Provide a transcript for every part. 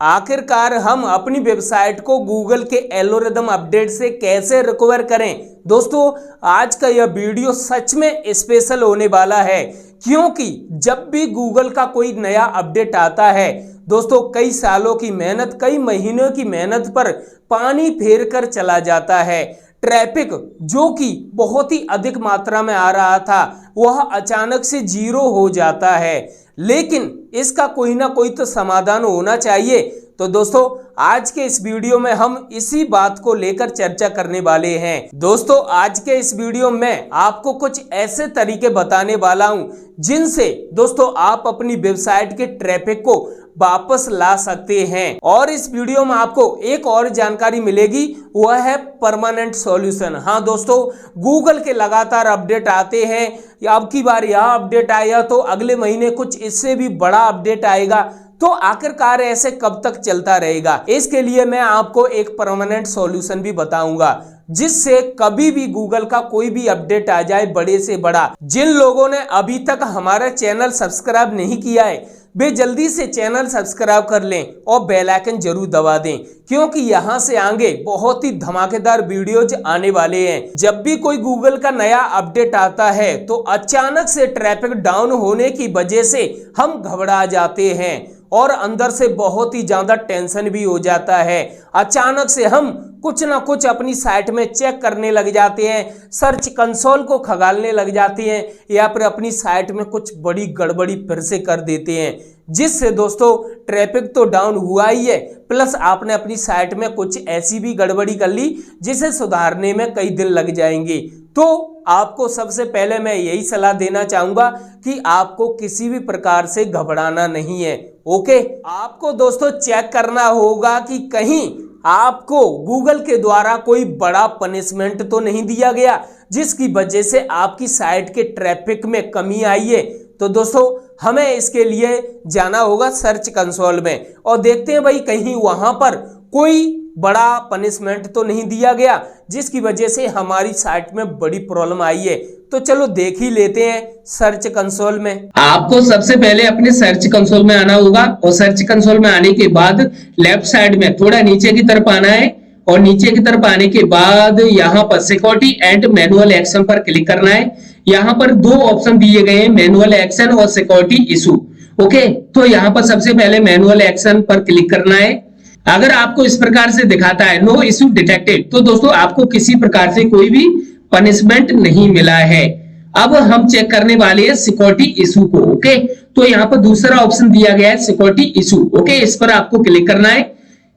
आखिरकार हम अपनी वेबसाइट को गूगल के एल्गोरिदम अपडेट से कैसे रिकवर करें। दोस्तों आज का यह वीडियो सच में स्पेशल होने वाला है, क्योंकि जब भी गूगल का कोई नया अपडेट आता है दोस्तों कई सालों की मेहनत, कई महीनों की मेहनत पर पानी फेर कर चला जाता है। ट्रैफिक जो कि बहुत ही अधिक मात्रा में आ रहा था वह अचानक से जीरो हो जाता है, लेकिन इसका कोई ना कोई तो समाधान होना चाहिए। तो दोस्तों आज के इस वीडियो में हम इसी बात को लेकर चर्चा करने वाले हैं। दोस्तों आज के इस वीडियो में आपको कुछ ऐसे तरीके बताने वाला हूं जिनसे दोस्तों आप अपनी वेबसाइट के ट्रैफिक को वापस ला सकते हैं। और इस वीडियो में आपको एक और जानकारी मिलेगी, वह है परमानेंट सॉल्यूशन। हाँ दोस्तों, गूगल के लगातार अपडेट आते हैं, अब की बार यह अपडेट आया तो अगले महीने कुछ इससे भी बड़ा अपडेट आएगा, तो आखिरकार ऐसे कब तक चलता रहेगा। इसके लिए मैं आपको एक परमानेंट सॉल्यूशन भी बताऊंगा जिससे कभी भी गूगल का कोई भी अपडेट आ जाए बड़े से बड़ा। जिन लोगों ने अभी तक हमारा चैनल सब्सक्राइब नहीं किया है वे जल्दी से चैनल सब्सक्राइब कर लें और बेल आइकन जरूर दबा दें, क्योंकि यहां से आगे बहुत ही धमाकेदार वीडियोज आने वाले हैं। जब भी कोई गूगल का नया अपडेट आता है तो अचानक से ट्रैफिक डाउन होने की वजह से हम घबरा जाते हैं और अंदर से बहुत ही ज्यादा टेंशन भी हो जाता है। अचानक से हम कुछ ना कुछ अपनी साइट में चेक करने लग जाते हैं, सर्च कंसोल को खंगालने लग जाते हैं या फिर अपनी साइट में कुछ बड़ी गड़बड़ी फिर से कर देते हैं, जिससे दोस्तों ट्रैफिक तो डाउन हुआ ही है, प्लस आपने अपनी साइट में कुछ ऐसी भी गड़बड़ी कर ली जिसे सुधारने में कई दिन लग जाएंगे। तो आपको सबसे पहले मैं यही सलाह देना चाहूंगा कि आपको किसी भी प्रकार से घबराना नहीं है। ओके, आपको दोस्तों चेक करना होगा कि कहीं आपको गूगल के द्वारा कोई बड़ा पनिशमेंट तो नहीं दिया गया जिसकी वजह से आपकी साइट के ट्रैफिक में कमी आई है। तो दोस्तों हमें इसके लिए जाना होगा सर्च कंसोल में और देखते हैं भाई कहीं वहां पर कोई बड़ा पनिशमेंट तो नहीं दिया गया जिसकी वजह से हमारी साइट में बड़ी प्रॉब्लम आई है। तो चलो देख ही लेते हैं सर्च कंसोल में। आपको सबसे पहले अपने सर्च कंसोल में आना होगा और सर्च कंसोल में आने के बाद लेफ्ट साइड में थोड़ा नीचे की तरफ आना है और नीचे की तरफ आने के बाद यहाँ पर सिक्योरिटी एंड मैनुअल एक्शन पर क्लिक करना है। यहाँ पर दो ऑप्शन दिए गए हैं, मैनुअल एक्शन और सिक्योरिटी इशू। ओके, तो यहाँ पर सबसे पहले मैनुअल एक्शन पर क्लिक करना है। अगर आपको इस प्रकार से दिखाता है नो इशू डिटेक्टेड, तो दोस्तों आपको किसी प्रकार से कोई भी पनिशमेंट नहीं मिला है। अब हम चेक करने वाले हैं सिक्योरिटी इशू को। ओके, तो यहाँ पर दूसरा ऑप्शन दिया गया है सिक्योरिटी इशू। ओके, इस पर आपको क्लिक करना है।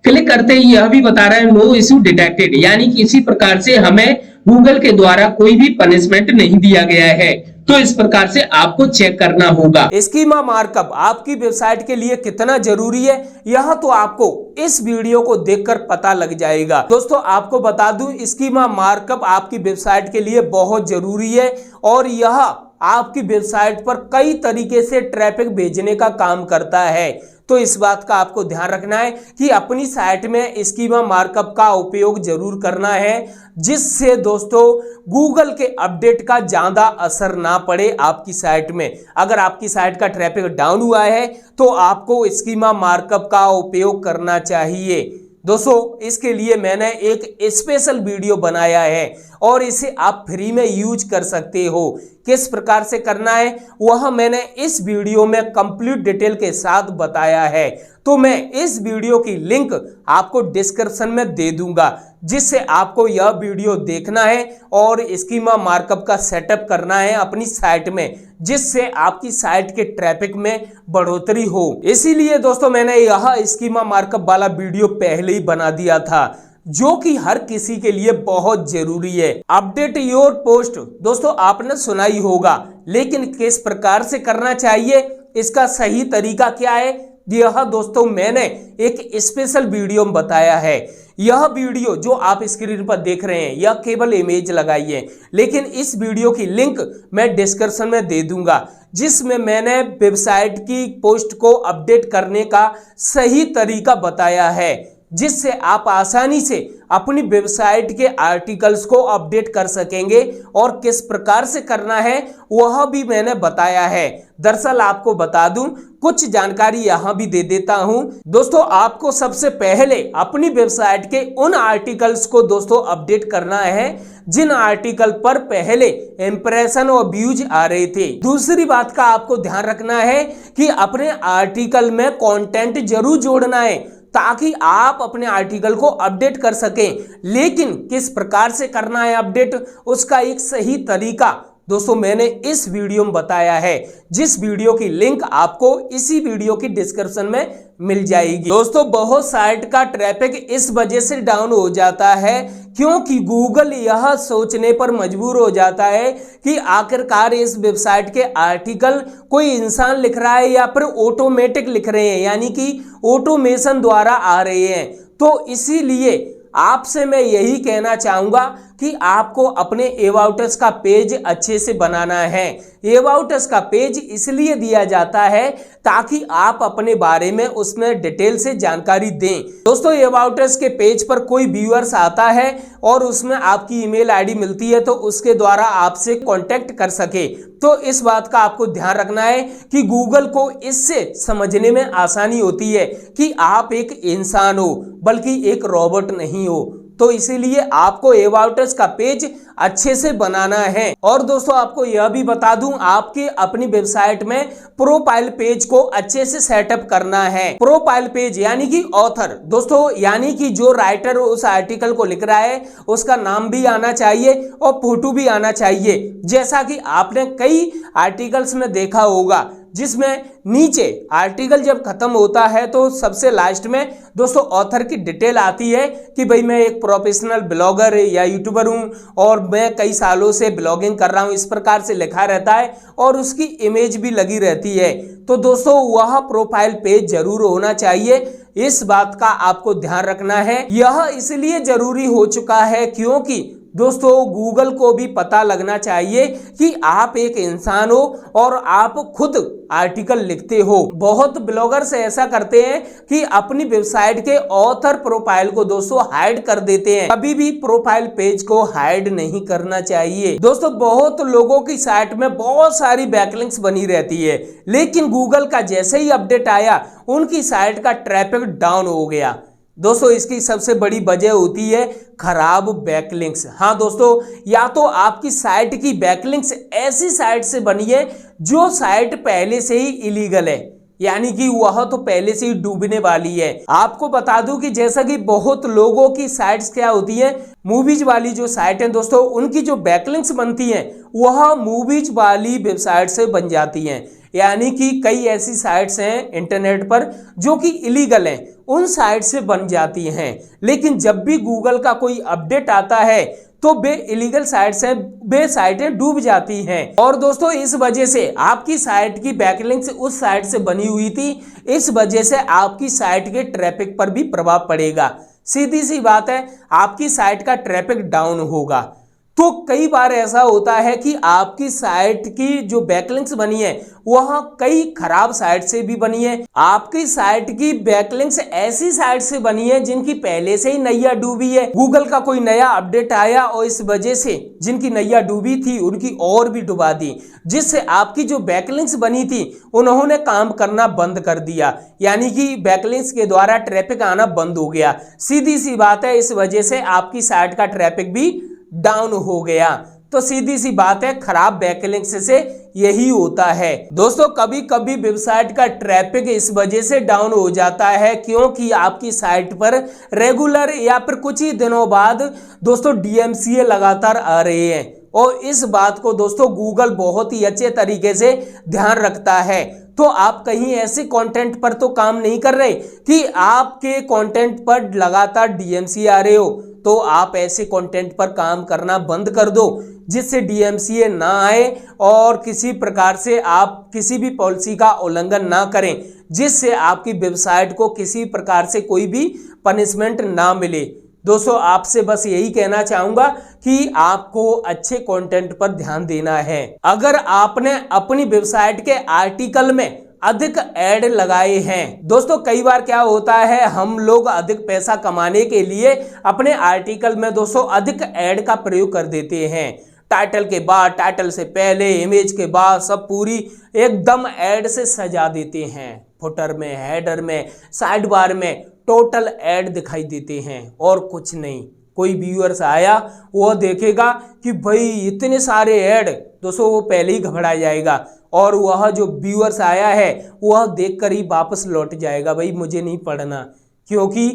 क्लिक करते ही यह भी बता रहा है नो इशू डिटेक्टेड, यानी किसी प्रकार से हमें गूगल के द्वारा कोई भी पनिशमेंट नहीं दिया गया है। तो इस प्रकार से आपको चेक करना होगा। स्कीमा मार्कअप आपकी वेबसाइट के लिए कितना जरूरी है यह तो आपको इस वीडियो को देखकर पता लग जाएगा। दोस्तों आपको बता दूं स्कीमा मार्कअप आपकी वेबसाइट के लिए बहुत जरूरी है और यह आपकी वेबसाइट पर कई तरीके से ट्रैफिक भेजने का काम करता है। तो इस बात का आपको ध्यान रखना है कि अपनी साइट में स्कीमा मार्कअप का उपयोग जरूर करना है, जिससे दोस्तों गूगल के अपडेट का ज्यादा असर ना पड़े आपकी साइट में। अगर आपकी साइट का ट्रैफिक डाउन हुआ है तो आपको स्कीमा मार्कअप का उपयोग करना चाहिए। दोस्तों इसके लिए मैंने एक स्पेशल वीडियो बनाया है और इसे आप फ्री में यूज कर सकते हो। किस प्रकार से करना है वह मैंने इस वीडियो में कंप्लीट डिटेल के साथ बताया है, तो मैं इस वीडियो की लिंक आपको डिस्क्रिप्शन में दे दूंगा, जिससे आपको यह वीडियो देखना है और स्कीमा मार्कअप का सेटअप करना है अपनी साइट में, जिससे आपकी साइट के ट्रैफिक में बढ़ोतरी हो। इसीलिए दोस्तों मैंने यह स्कीमा मार्कअप वाला वीडियो पहले ही बना दिया था, जो कि हर किसी के लिए बहुत जरूरी है। अपडेट योर पोस्ट दोस्तों आपने सुना ही होगा, लेकिन किस प्रकार से करना चाहिए, इसका सही तरीका क्या है, यह दोस्तों मैंने एक स्पेशल वीडियो में बताया है। यह वीडियो जो आप स्क्रीन पर देख रहे हैं यह केवल इमेज लगाई है, लेकिन इस वीडियो की लिंक मैं डिस्क्रिप्शन में दे दूंगा, जिसमें मैंने वेबसाइट की पोस्ट को अपडेट करने का सही तरीका बताया है, जिससे आप आसानी से अपनी वेबसाइट के आर्टिकल्स को अपडेट कर सकेंगे और किस प्रकार से करना है वह भी मैंने बताया है। दरअसल आपको बता दूं, कुछ जानकारी यहां भी दे देता हूं। दोस्तों आपको सबसे पहले अपनी वेबसाइट के उन आर्टिकल्स को दोस्तों अपडेट करना है जिन आर्टिकल पर पहले इंप्रेशन और व्यूज आ रहे थे। दूसरी बात का आपको ध्यान रखना है कि अपने आर्टिकल में कंटेंट जरूर जोड़ना है ताकि आप अपने आर्टिकल को अपडेट कर सकें। लेकिन किस प्रकार से करना है अपडेट, उसका एक सही तरीका दोस्तों मैंने इस वीडियो में बताया है, जिस वीडियो की लिंक आपको इसी वीडियो की डिस्क्रिप्शन में मिल जाएगी। दोस्तों बहुत साइट का ट्रैफिक इस वजह से डाउन हो जाता है क्योंकि गूगल यह सोचने पर मजबूर हो जाता है कि आखिरकार इस वेबसाइट के आर्टिकल कोई इंसान लिख रहा है या फिर ऑटोमेटिक लिख रहे हैं, यानी कि ऑटोमेशन द्वारा आ रहे हैं। तो इसीलिए आपसे मैं यही कहना चाहूंगा कि आपको अपने अबाउट अस का पेज अच्छे से बनाना है। अबाउट अस का पेज इसलिए दिया जाता है ताकि आप अपने बारे में उसमें डिटेल से जानकारी दें। दोस्तों अबाउट अस के पेज पर कोई व्यूअर्स आता है और उसमें आपकी ईमेल आईडी मिलती है तो उसके द्वारा आपसे कांटेक्ट कर सके। तो इस बात का आपको ध्यान रखना है कि गूगल को इससे समझने में आसानी होती है कि आप एक इंसान हो बल्कि एक रोबोट नहीं हो। तो इसीलिए आपको अबाउट अस का पेज अच्छे से बनाना है। और दोस्तों आपको यह भी बता दूं, आपके अपनी वेबसाइट में प्रोफाइल पेज को अच्छे से सेटअप करना है। प्रोफाइल पेज यानी कि ऑथर दोस्तों, यानी कि जो राइटर उस आर्टिकल को लिख रहा है उसका नाम भी आना चाहिए और फोटो भी आना चाहिए। जैसा कि आपने कई आर्टिकल्स में देखा होगा जिसमें नीचे आर्टिकल जब खत्म होता है तो सबसे लास्ट में दोस्तों ऑथर की डिटेल आती है कि भाई मैं एक प्रोफेशनल ब्लॉगर या यूट्यूबर हूं और मैं कई सालों से ब्लॉगिंग कर रहा हूं, इस प्रकार से लिखा रहता है और उसकी इमेज भी लगी रहती है। तो दोस्तों वह प्रोफाइल पेज जरूर होना चाहिए, इस बात का आपको ध्यान रखना है। यह इसलिए जरूरी हो चुका है क्योंकि दोस्तों गूगल को भी पता लगना चाहिए कि आप एक इंसान हो और आप खुद आर्टिकल लिखते हो। बहुत ब्लॉगर्स ऐसा करते हैं कि अपनी वेबसाइट के ऑथर प्रोफाइल को दोस्तों हाइड कर देते हैं। कभी भी प्रोफाइल पेज को हाइड नहीं करना चाहिए। दोस्तों बहुत लोगों की साइट में बहुत सारी बैकलिंक्स बनी रहती है, लेकिन गूगल का जैसे ही अपडेट आया उनकी साइट का ट्रैफिक डाउन हो गया। दोस्तों इसकी सबसे बड़ी वजह होती है खराब बैकलिंक्स। हाँ दोस्तों, या तो आपकी साइट की बैकलिंक्स ऐसी साइट से बनी है जो साइट पहले से ही इलीगल है, यानी कि वह तो पहले से ही डूबने वाली है। आपको बता दूं कि जैसा कि बहुत लोगों की साइट्स क्या होती है, मूवीज वाली जो साइट है दोस्तों, उनकी जो बैकलिंक्स बनती हैं वह मूवीज वाली वेबसाइट से बन जाती हैं। यानी कि कई ऐसी साइट्स हैं इंटरनेट पर जो कि इलीगल हैं, उन साइट से बन जाती हैं। लेकिन जब भी गूगल का कोई अपडेट आता है तो बे इलीगल साइट्स हैं, बे साइटें डूब जाती हैं। और दोस्तों इस वजह से आपकी साइट की बैकलिंक्स उस साइट से बनी हुई थी, इस वजह से आपकी साइट के ट्रैफिक पर भी प्रभाव पड़ेगा। सीधी सी बात है, आपकी साइट का ट्रैफिक डाउन होगा। तो कई बार ऐसा होता है कि आपकी साइट की जो बैकलिंक्स बनी है वह कई खराब साइट से भी बनी है। आपकी साइट की बैकलिंक्स ऐसी साइट से बनी है जिनकी पहले से ही नैया डूबी है। गूगल का कोई नया अपडेट आया और इस वजह से जिनकी नैया डूबी थी उनकी और भी डुबा दी, जिससे आपकी जो बैकलिंक्स बनी थी उन्होंने काम करना बंद कर दिया, यानी कि बैकलिंक्स के द्वारा ट्रैफिक आना बंद हो गया। सीधी सी बात है, इस वजह से आपकी साइट का ट्रैफिक भी डाउन हो गया। तो सीधी सी बात है, खराब बैकलिंक्स से यही होता है। दोस्तों कभी कभी वेबसाइट का ट्रैफिक इस वजह से डाउन हो जाता है क्योंकि आपकी साइट पर रेगुलर या फिर कुछ ही दिनों बाद दोस्तों DMCA लगातार आ रहे हैं और इस बात को दोस्तों गूगल बहुत ही अच्छे तरीके से ध्यान रखता है। तो आप कहीं ऐसे कंटेंट पर तो काम नहीं कर रहे कि आपके कंटेंट पर लगातार DMCA आ रहे हो, तो आप ऐसे कंटेंट पर काम करना बंद कर दो जिससे DMCA ना आए और किसी प्रकार से आप किसी भी पॉलिसी का उल्लंघन ना करें जिससे आपकी वेबसाइट को किसी प्रकार से कोई भी पनिशमेंट ना मिले। दोस्तों आपसे बस यही कहना चाहूंगा कि आपको अच्छे कंटेंट पर ध्यान देना है। अगर आपने अपनी वेबसाइट के आर्टिकल में अधिक ऐड लगाए हैं। दोस्तों कई बार क्या होता है, हम लोग अधिक पैसा कमाने के लिए अपने आर्टिकल में दोस्तों अधिक ऐड का प्रयोग कर देते हैं। टाइटल के बाद, टाइटल से पहले, इमेज के बाद सब पूरी एकदम ऐड से सजा देते हैं। फुटर में, हेडर में, साइड बार में टोटल ऐड दिखाई देते हैं और कुछ नहीं। कोई व्यूअर्स आया वो देखेगा कि भाई इतने सारे ऐड, दोस्तों वो पहले ही घबरा जाएगा और वह जो व्यूअर्स आया है वह देखकर ही वापस लौट जाएगा, भाई मुझे नहीं पढ़ना, क्योंकि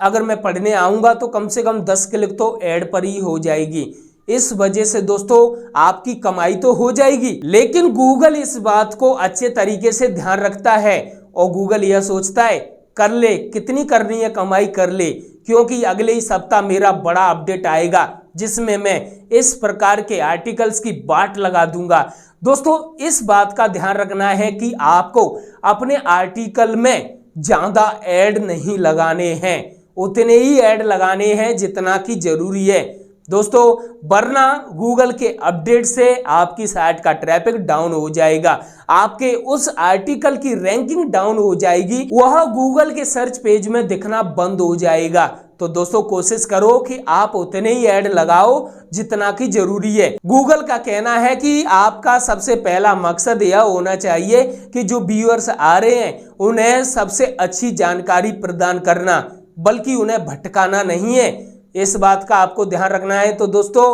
अगर मैं पढ़ने आऊँगा तो कम से कम 10 क्लिक तो ऐड पर ही हो जाएगी। इस वजह से दोस्तों आपकी कमाई तो हो जाएगी, लेकिन गूगल इस बात को अच्छे तरीके से ध्यान रखता है और गूगल यह सोचता है कर ले, कितनी करनी है कमाई कर ले, क्योंकि अगले ही सप्ताह मेरा बड़ा अपडेट आएगा जिसमें मैं इस प्रकार के आर्टिकल्स की बाट लगा दूंगा। दोस्तों इस बात का ध्यान रखना है कि आपको अपने आर्टिकल में ज्यादा ऐड नहीं लगाने हैं, उतने ही ऐड लगाने हैं जितना कि जरूरी है दोस्तों, वरना गूगल के अपडेट से आपकी साइट का ट्रैफिक डाउन हो जाएगा, आपके उस आर्टिकल की रैंकिंग डाउन हो जाएगी, वह गूगल के सर्च पेज में दिखना बंद हो जाएगा। तो दोस्तों कोशिश करो कि आप उतने ही ऐड लगाओ जितना कि जरूरी है। गूगल का कहना है कि आपका सबसे पहला मकसद यह होना चाहिए कि जो व्यूअर्स आ रहे हैं उन्हें सबसे अच्छी जानकारी प्रदान करना, बल्कि उन्हें भटकाना नहीं है। इस बात का आपको ध्यान रखना है। तो दोस्तों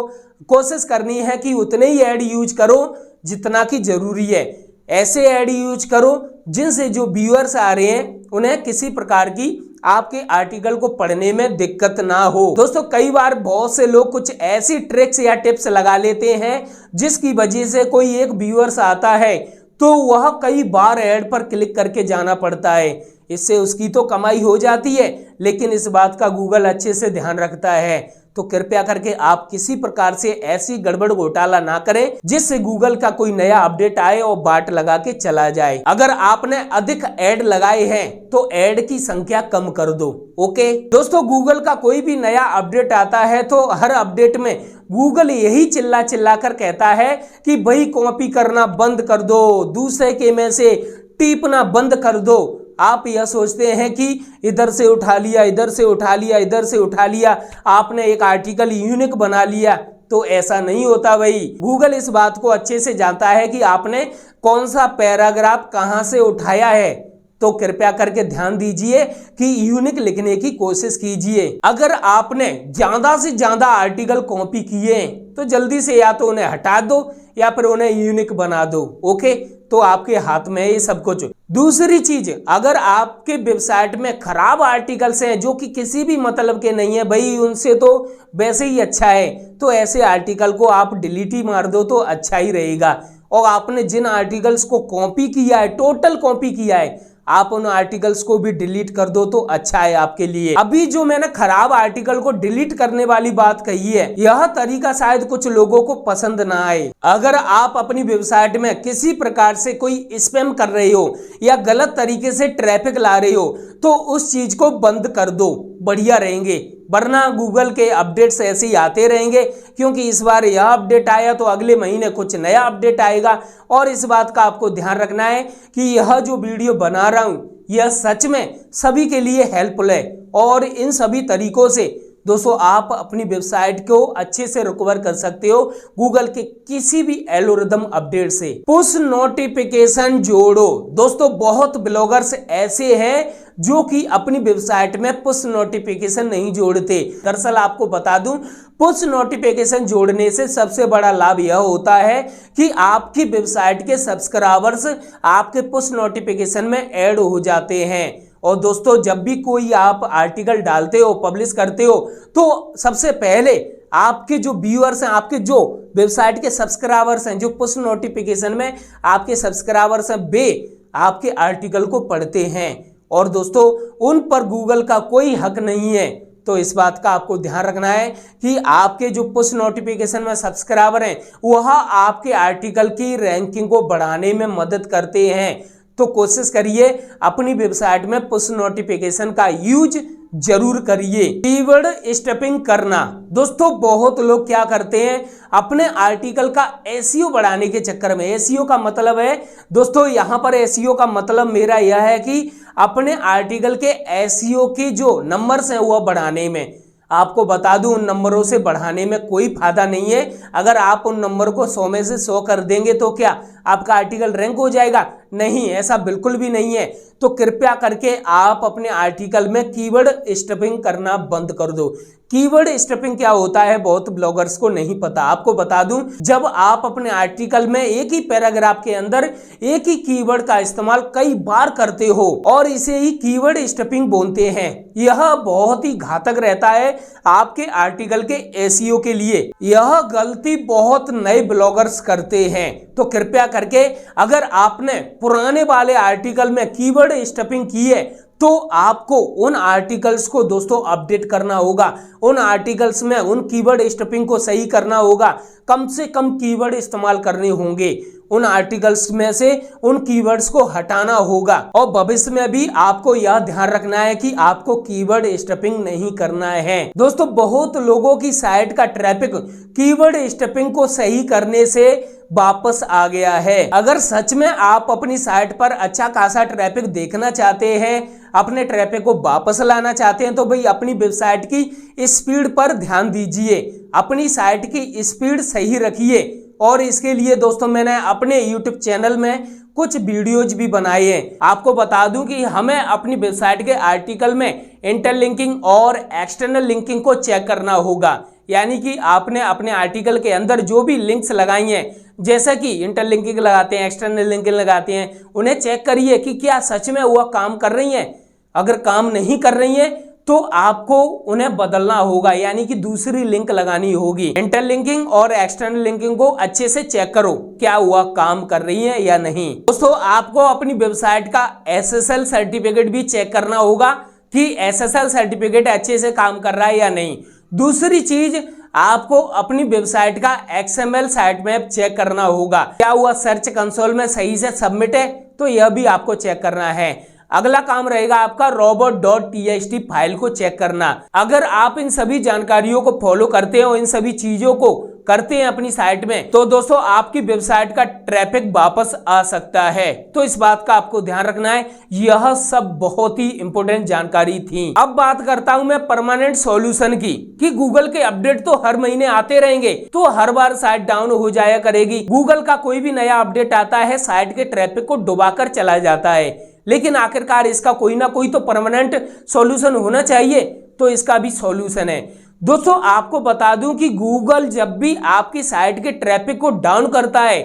कोशिश करनी है कि उतने ही ऐड यूज करो जितना कि जरूरी है। ऐसे ऐड यूज करो जिनसे जो व्यूअर्स आ रहे हैं उन्हें किसी प्रकार की आपके आर्टिकल को पढ़ने में दिक्कत ना हो। दोस्तों कई बार बहुत से लोग कुछ ऐसी ट्रिक्स या टिप्स लगा लेते हैं जिसकी वजह से कोई एक व्यूअर्स आता है तो वह कई बार ऐड पर क्लिक करके जाना पड़ता है, इससे उसकी तो कमाई हो जाती है, लेकिन इस बात का गूगल अच्छे से ध्यान रखता है। तो कृपया करके आप किसी प्रकार से ऐसी गड़बड़ घोटाला ना करें जिससे गूगल का कोई नया अपडेट आए और बाट लगा के चला जाए। अगर आपने अधिक ऐड लगाए हैं तो ऐड की संख्या कम कर दो। ओके दोस्तों, गूगल का कोई भी नया अपडेट आता है तो हर अपडेट में गूगल यही चिल्ला चिल्ला कर कहता है कि भाई कॉपी करना बंद कर दो, दूसरे के में से टिपना बंद कर दो। आप यह सोचते हैं कि इधर से उठा लिया, इधर से उठा लिया, इधर से उठा लिया, आपने एक आर्टिकल यूनिक बना लिया, तो ऐसा नहीं होता भाई। गूगल इस बात को अच्छे से जानता है कि आपने कौन सा पैराग्राफ कहां से उठाया है। तो कृपया करके ध्यान दीजिए कि यूनिक लिखने की कोशिश कीजिए। अगर आपने ज्यादा से ज्यादा आर्टिकल कॉपी किए तो जल्दी से या तो उन्हें हटा दो या फिर उन्हें यूनिक बना दो। ओके, तो आपके हाथ में है ये सब कुछ। दूसरी चीज, अगर आपके वेबसाइट में खराब आर्टिकल्स हैं जो कि किसी भी मतलब के नहीं है भाई, उनसे तो वैसे ही अच्छा है, तो ऐसे आर्टिकल को आप डिलीट ही मार दो तो अच्छा ही रहेगा। और आपने जिन आर्टिकल्स को कॉपी किया है, टोटल कॉपी किया है, आप उन आर्टिकल्स को भी डिलीट कर दो तो अच्छा है आपके लिए। अभी जो मैंने खराब आर्टिकल को डिलीट करने वाली बात कही है, यह तरीका शायद कुछ लोगों को पसंद ना आए। अगर आप अपनी वेबसाइट में किसी प्रकार से कोई स्पैम कर रहे हो या गलत तरीके से ट्रैफिक ला रहे हो तो उस चीज को बंद कर दो, बढ़िया रहेंगे। वरना गूगल के अपडेट्स ऐसे ही आते रहेंगे, क्योंकि इस बार यह अपडेट आया तो अगले महीने कुछ नया अपडेट आएगा। और इस बात का आपको ध्यान रखना है कि यह जो वीडियो बना रहा हूं यह सच में सभी के लिए हेल्पफुल है और इन सभी तरीकों से दोस्तों आप अपनी वेबसाइट को अच्छे से रिकवर कर सकते हो गूगल के किसी भी एल्गोरिथम अपडेट से। पुश नोटिफिकेशन जोड़ो। दोस्तों बहुत ब्लॉगर्स ऐसे हैं जो कि अपनी वेबसाइट में पुश नोटिफिकेशन नहीं जोड़ते। दरअसल आपको बता दूं, पुश नोटिफिकेशन जोड़ने से सबसे बड़ा लाभ यह होता है कि आपकी वेबसाइट के सब्सक्राइबर्स आपके पुश नोटिफिकेशन में ऐड हो जाते हैं। और दोस्तों जब भी कोई आप आर्टिकल डालते हो, पब्लिश करते हो, तो सबसे पहले आपके जो व्यूअर्स हैं, आपके जो वेबसाइट के सब्सक्राइबर्स हैं, जो पुश नोटिफिकेशन में आपके सब्सक्राइबर्स हैं, वे आपके आर्टिकल को पढ़ते हैं। और दोस्तों उन पर गूगल का कोई हक नहीं है। तो इस बात का आपको ध्यान रखना है कि आपके जो पुश नोटिफिकेशन में सब्सक्राइबर हैं वह आपके आर्टिकल की रैंकिंग को बढ़ाने में मदद करते हैं। तो कोशिश करिए अपनी वेबसाइट में पुश नोटिफिकेशन का यूज जरूर करिए। कीवर्ड स्टफिंग करना, दोस्तों बहुत लोग क्या करते हैं अपने आर्टिकल का एसईओ बढ़ाने के चक्कर में। एसईओ का मतलब है दोस्तों, यहां पर एसईओ का मतलब मेरा यह है कि अपने आर्टिकल के एसईओ के जो नंबर्स हैं वह बढ़ाने में। आपको बता दूं उन नंबरों से बढ़ाने में कोई फायदा नहीं है। अगर आप उन नंबर को 100 में से 100 कर देंगे तो क्या आपका आर्टिकल रैंक हो जाएगा? नहीं, ऐसा बिल्कुल भी नहीं है। तो कृपया करके आप अपने आर्टिकल में कीवर्ड स्टफिंग करना बंद कर दो। कीवर्ड स्टफिंग क्या होता है बहुत ब्लॉगर्स को नहीं पता। आपको बता दूं, जब आप अपने आर्टिकल में एक ही पैराग्राफ के अंदर एक ही कीवर्ड का इस्तेमाल कई बार करते हो और इसे ही कीवर्ड स्टफिंग बोलते हैं, यह बहुत ही घातक रहता है आपके आर्टिकल के एसईओ के लिए। यह गलती बहुत नए ब्लॉगर्स करते हैं। तो कृपया करके अगर आपने पुराने वाले आर्टिकल में कीवर्ड स्टफिंग की है तो आपको उन आर्टिकल्स को दोस्तों अपडेट करना होगा। उन आर्टिकल्स में उन कीवर्ड स्टफिंग को सही करना होगा। कम से कम कीवर्ड इस्तेमाल करने होंगे। उन आर्टिकल्स में से उन कीवर्ड्स को हटाना होगा और भविष्य में भी आपको यह ध्यान रखना है कि आपको कीवर्ड स्टफिंग नहीं करना है। दोस्तों बहुत लोगों की साइट का ट्रैफिक कीवर्ड स्टफिंग को सही करने से वापस आ गया है। अगर सच में आप अपनी साइट पर अच्छा खासा ट्रैफिक देखना चाहते हैं, अपने ट्रैफिक को वापस लाना चाहते हैं, तो भाई अपनी वेबसाइट की स्पीड पर ध्यान दीजिए। अपनी साइट की स्पीड सही रखिए। और इसके लिए दोस्तों मैंने अपने YouTube चैनल में कुछ वीडियोज भी बनाए हैं। आपको बता दूं कि हमें अपनी वेबसाइट के आर्टिकल में इंटरलिंकिंग और एक्सटर्नल लिंकिंग को चेक करना होगा। यानी कि आपने अपने आर्टिकल के अंदर जो भी लिंक्स लगाई हैं, जैसा कि इंटरलिंकिंग लगाते हैं, एक्सटर्नल लिंकिंग लगाते हैं, उन्हें चेक करिए कि क्या सच में वह काम कर रही हैं। अगर काम नहीं कर रही हैं तो आपको उन्हें बदलना होगा, यानी कि दूसरी लिंक लगानी होगी। इंटरलिंकिंग और एक्सटर्नल लिंकिंग को अच्छे से चेक करो क्या वह काम कर रही है या नहीं। दोस्तों आपको अपनी वेबसाइट का SSL सर्टिफिकेट भी चेक करना होगा कि SSL सर्टिफिकेट अच्छे से काम कर रहा है या नहीं। दूसरी चीज, आपको अपनी वेबसाइट का XML साइट मैप चेक करना होगा। क्या हुआ सर्च कंसोल में सही से सबमिट है, तो यह भी आपको चेक करना है। अगला काम रहेगा आपका robot.txt फाइल को चेक करना। अगर आप इन सभी जानकारियों को फॉलो करते हो, इन सभी चीजों को करते हैं अपनी साइट में, तो दोस्तों आपकी वेबसाइट का ट्रैफिक वापस आ सकता है। तो इस बात का आपको ध्यान रखना है। यह सब बहुत ही इंपॉर्टेंट जानकारी थी। अब बात करता हूं मैं परमानेंट सॉल्यूशन की, कि गूगल के अपडेट तो हर महीने आते रहेंगे, तो हर बार साइट डाउन हो जाया करेगी। गूगल का कोई भी नया अपडेट आता है, साइट के ट्रैफिक को डुबाकर चला जाता है। लेकिन आखिरकार इसका कोई ना कोई तो परमानेंट सॉल्यूशन होना चाहिए। तो इसका भी सॉल्यूशन है। दोस्तों आपको बता दूं कि गूगल जब भी आपकी साइट के ट्रैफिक को डाउन करता है,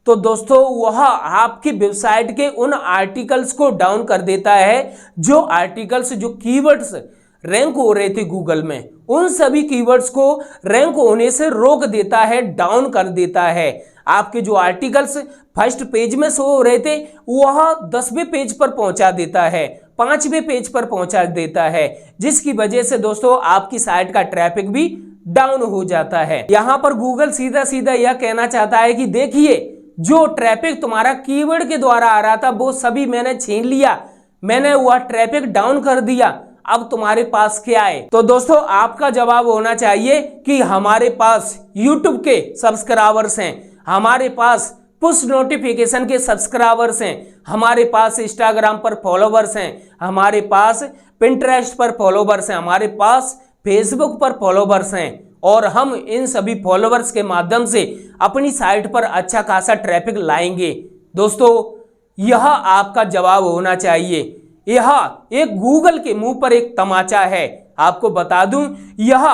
तो दोस्तों वह आपकी वेबसाइट के उन आर्टिकल्स को डाउन कर देता है जो आर्टिकल्स, जो कीवर्ड्स रैंक हो रहे थे गूगल में, उन सभी कीवर्ड्स को रैंक होने से रोक देता है, डाउन कर देता है। आपके जो आर्टिकल्स फर्स्ट पेज में शो हो रहे थे वह 10वें पेज पर पहुंचा देता है, 5वें पेज पर पहुंचा देता है, जिसकी वजह से दोस्तों आपकी साइट का ट्रैफिक भी डाउन हो जाता है। यहां पर गूगल सीधा सीधा यह कहना चाहता है कि देखिए, जो ट्रैफिक तुम्हारा कीवर्ड के द्वारा आ रहा था वो सभी मैंने छीन लिया, मैंने वह ट्रैफिक डाउन कर दिया, अब तुम्हारे पास क्या है? तो दोस्तों आपका जवाब होना चाहिए कि हमारे पास YouTube के सब्सक्राइबर्स हैं, हमारे पास पुश नोटिफिकेशन के सब्सक्राइबर्स हैं, हमारे पास इंस्टाग्राम पर फॉलोवर्स हैं, हमारे पास पिंटरेस्ट पर फॉलोवर्स हैं, हमारे पास फेसबुक पर फॉलोवर्स हैं, और हम इन सभी फॉलोवर्स के माध्यम से अपनी साइट पर अच्छा खासा ट्रैफिक लाएंगे। दोस्तों यह आपका जवाब होना चाहिए। यह एक गूगल के मुंह पर एक तमाचा है। आपको बता दूं, यह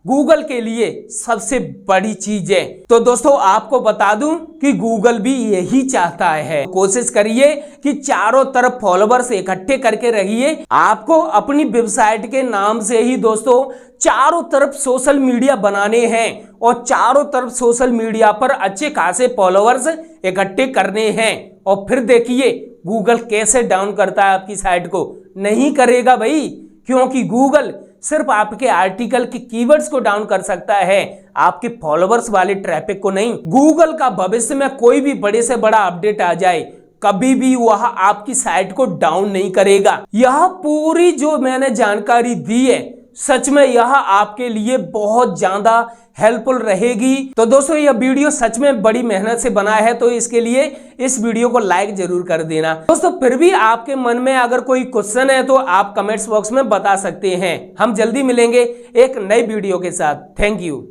गूगल के लिए सबसे बड़ी चीज है। तो दोस्तों आपको बता दूं कि गूगल भी यही चाहता है। कोशिश करिए कि चारों तरफ फॉलोवर्स इकट्ठे करके रहिए। आपको अपनी वेबसाइट के नाम से ही दोस्तों चारों तरफ सोशल मीडिया बनाने हैं और चारों तरफ सोशल मीडिया पर अच्छे खासे फॉलोवर्स इकट्ठे करने हैं, और फिर देखिए गूगल कैसे डाउन करता है आपकी साइट को। नहीं करेगा भाई, क्योंकि गूगल सिर्फ आपके आर्टिकल के कीवर्ड्स को डाउन कर सकता है, आपके फॉलोवर्स वाले ट्रैफिक को नहीं। गूगल का भविष्य में कोई भी बड़े से बड़ा अपडेट आ जाए, कभी भी वह आपकी साइट को डाउन नहीं करेगा। यह पूरी जो मैंने जानकारी दी है, सच में यह आपके लिए बहुत ज्यादा हेल्पफुल रहेगी। तो दोस्तों यह वीडियो सच में बड़ी मेहनत से बना है, तो इसके लिए इस वीडियो को लाइक जरूर कर देना। दोस्तों फिर भी आपके मन में अगर कोई क्वेश्चन है तो आप कमेंट्स बॉक्स में बता सकते हैं। हम जल्दी मिलेंगे एक नई वीडियो के साथ। Thank you.